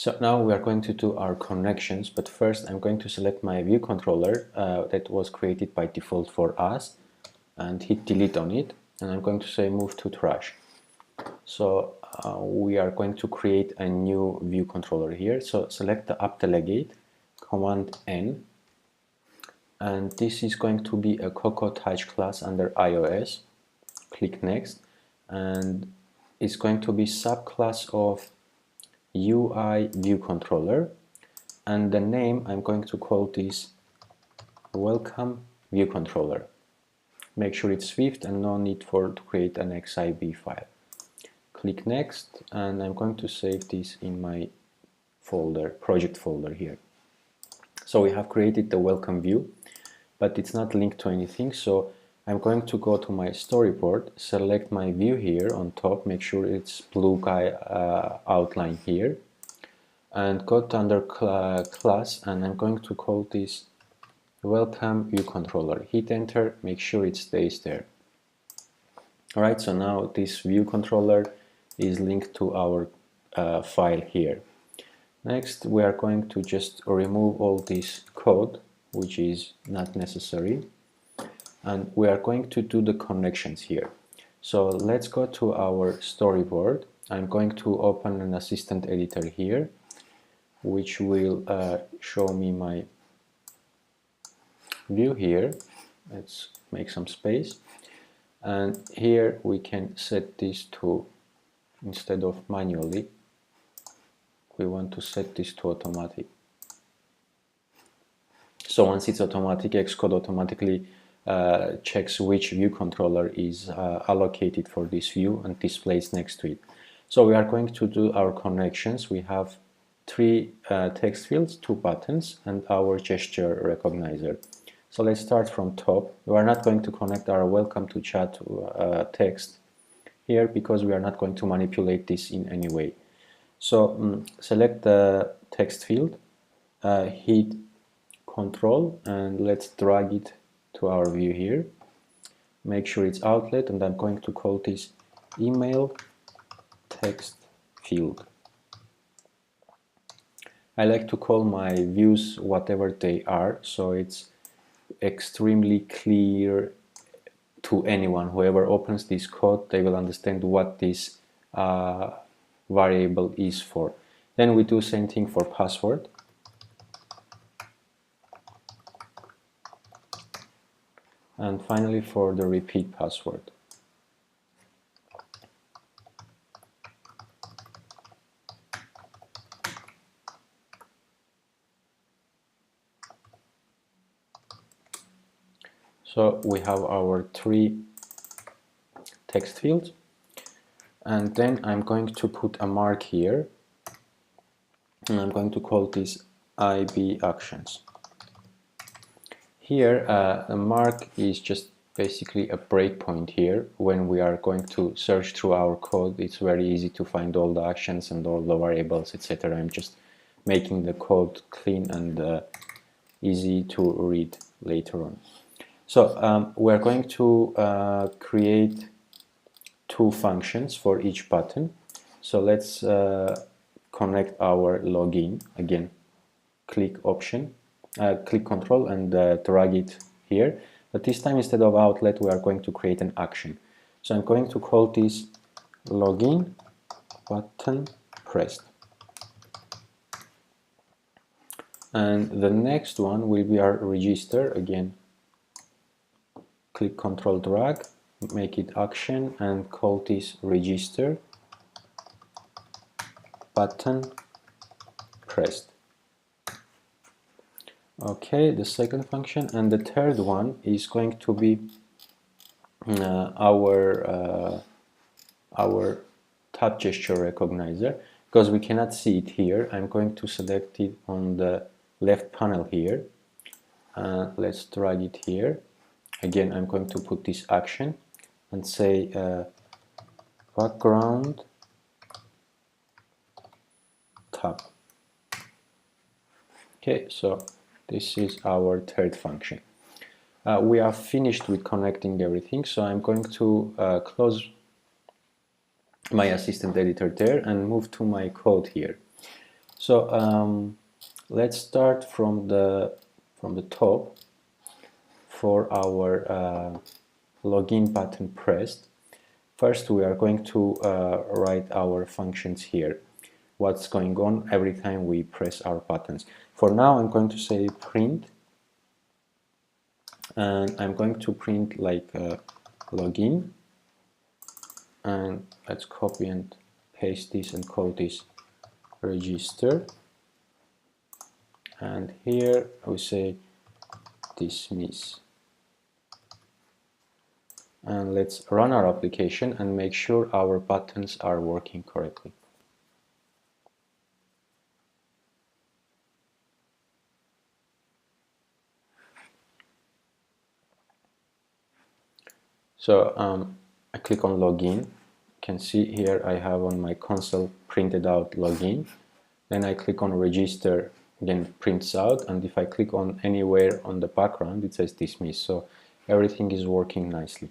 So now we are going to do our connections, but first I'm going to select my view controller that was created by default for us and hit delete on it, and I'm going to say move to trash. So we are going to create a new view controller here. So select the app delegate, Command N, and this is going to be a Cocoa Touch class under iOS. Click next, and it's going to be subclass of UI view controller, and the name I'm going to call this welcome view controller. Make sure it's Swift and no need to create an XIB file. Click next, and I'm going to save this in my folder, project folder here. So we have created the welcome view, but it's not linked to anything, so I'm going to go to my storyboard, select my view here on top, make sure it's blue guy outline here, and go to under class, and I'm going to call this welcome view controller. Hit enter, make sure it stays there. Alright, so now this view controller is linked to our file here. Next, we are going to just remove all this code, which is not necessary, and we are going to do the connections here. So let's go to our storyboard. I'm going to open an assistant editor here, which will show me my view here. Let's make some space, and here we can set this to, instead of manually, we want to set this to automatic. So once it's automatic, Xcode automatically checks which view controller is allocated for this view and displays next to it. So we are going to do our connections. We have 3 text fields, 2 buttons, and our gesture recognizer. So let's start from top. We are not going to connect our welcome to chat text here because we are not going to manipulate this in any way. So select the text field, hit Control, and let's drag it to our view here. Make sure it's outlet, and I'm going to call this email text field. I like to call my views whatever they are, so it's extremely clear to anyone. Whoever opens this code, they will understand what this variable is for. Then we do same thing for password. And finally for the repeat password. So we have our 3 text fields, and then I'm going to put a mark here, and I'm going to call this IB actions. Here a mark is just basically a breakpoint here. When we are going to search through our code, it's very easy to find all the actions and all the variables, etc. I'm just making the code clean and easy to read later on. So we're going to create 2 functions for each button. So let's connect our login. Again, click option, click control and drag it here. But this time, instead of outlet, we are going to create an action. So I'm going to call this login button pressed. And the next one will be our register. Again, click control drag, make it action, and call this register button pressed. Okay, the second function, and the third one is going to be our tap gesture recognizer. Because we cannot see it here, I'm going to select it on the left panel here. Let's drag it here. Again, I'm going to put this action and say background tap. Okay, so this is our third function. We are finished with connecting everything, so I'm going to close my assistant editor there and move to my code here. So let's start from the top. For our login button pressed, first we are going to write our functions here. What's going on every time we press our buttons. For now, I'm going to say print, and I'm going to print like login, and let's copy and paste this and call this register, and here we say dismiss. And let's run our application and make sure our buttons are working correctly. So I click on login. You can see here I have on my console printed out login. Then I click on register, again prints out, and if I click on anywhere on the background it says dismiss. So everything is working nicely.